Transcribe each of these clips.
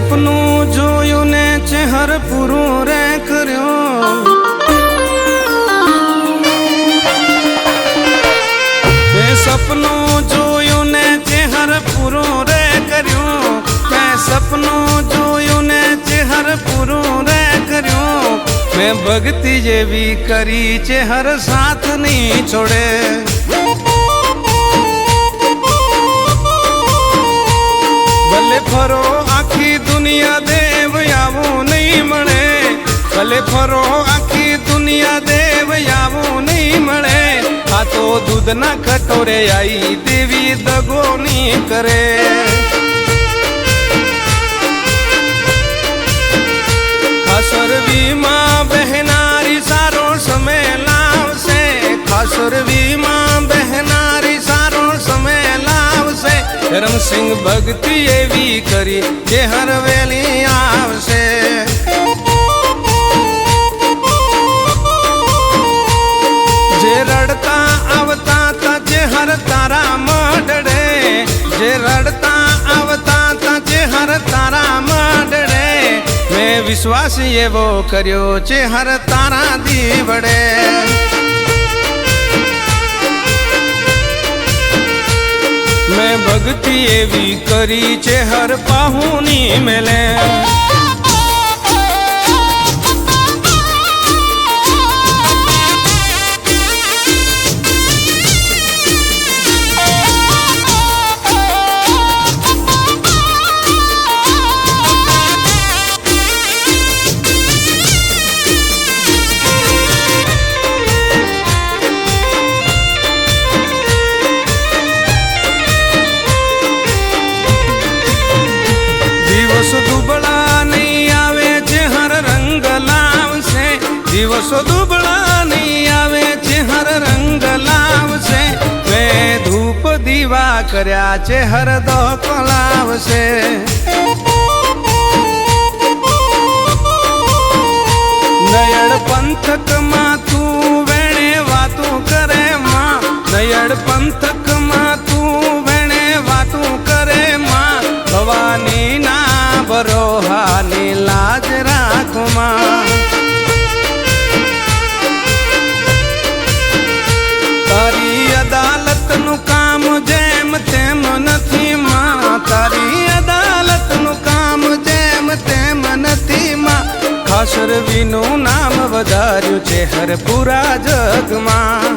સપનું જોયું ને ચહેર પૂરું રે કર્યો, સપનું જોયું ને ચહેર પૂરું રે કર્યું, મેં સપનું જોયું ને ચહેર પૂરું રે કર્યું, મેં ભક્તિ જેવી કરી ચહેર સાથ નહીં છોડે। ભલે ફરો આખી દુનિયા દેવ આવું નહીં મળે, ભલે ફરો આખી દુનિયા દેવ આવું નહીં મળે, આ તો દૂધના કટોરે આઈ દેવી દગો નહીં કરે। ખાસરવીમાં બહેનારી સારો સમય લાવશે, ખાસરવીમાં બહેનારી સારો સમય લાવશે, ધરમસિંહ ભક્તિ એવી કરી જે હર વેલી આવશે। જે રડતા આવતા તા જે હર તારા મડડે, જે રડતા આવતા તા જે હર તારા મડડે, મેં વિશ્વાસ એવો કર્યો છે હર તારા દીવડે। મેં ભક્તિ એવી કરી છે હર પાહુની મેલે। દિવસો દુબળા નહીં આવે છે હર રંગ લાવશે, દિવસો દુબળા નહીં આવે છે હર રંગ લાવશે, મેં ધૂપ દીવા કર્યા છે હર દોખ લાવશે। નયડ પંથકમાં તું વેણે વાતું કરે માં, નયડ પંથકમાં તું વેણે વાતું કરે માં, ભવાની ના બરોહાની લાજ રાખમાં। તારી અદાલતનું કામ જેમ તેમ નથી માં, તારી અદાલતનું કામ જેમ તેમ નથી માં, ખાસરવીનું નામ વધાર્યું છે હર પૂરા જગમાં।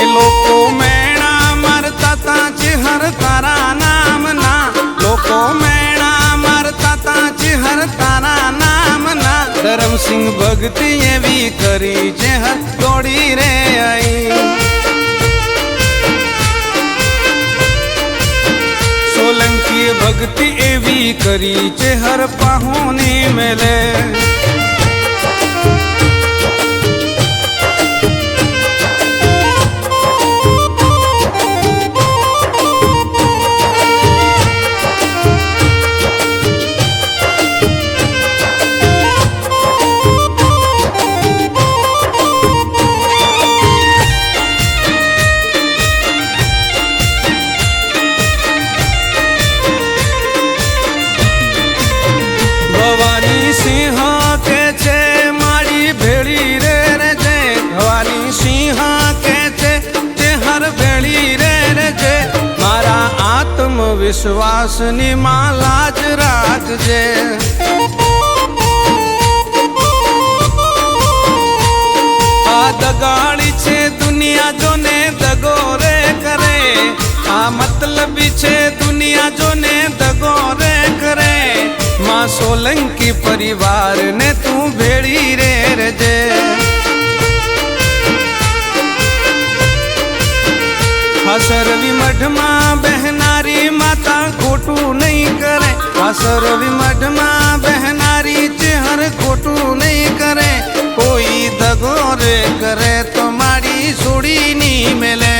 એ લોકો મેણા મારતા તા છે હર તારા નામ ના, લોકો મેણા મારતા તા છે હર તારા નામ ના, ધરમસિંહ ભક્તિ એવી કરી છે હર દોડી રે આઈ। સોલંકી ભક્તિ એવી કરી છે હર પાહોની મેલે। ભવાની સિંહ કે છે મારી ભેળી રે રેજે, ભવાની સિંહ કે છે તે હર ભેળી રે રેજે, મારા આત્મવિશ્વાસની માં લાજ રાખજે। આ દગાડી છે દુનિયા જોને દગો રે કરે, આ મતલબી છે દુનિયા જોને દગો રે કરે, માં સોલંકી પરિવાર ને તું ભેળી રે રેજે। ખાસરવી મઢમાં બહેનારી માતા ખોટું નહીં કરે, ખાસરવી મઢમાં બહેનારી ચહેર ખોટું નહીં કરે, કોઈ દગો રે કરે તો મારી છોડી નહીં મેલે।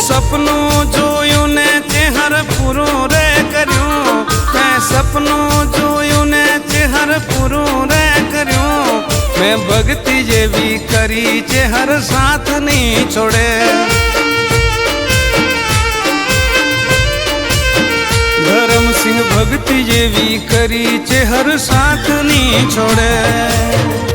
સપનું જોયું ને ચહેર પૂરું રે કર્યું, મેં સપનું જોયું ને ચહેર પૂરું રે કર્યું, मैं भक्ति जेवी करी चे हर साथ नहीं छोड़े। धर्म सिंह भक्ति जेवी करी चे हर साथ नहीं छोड़े।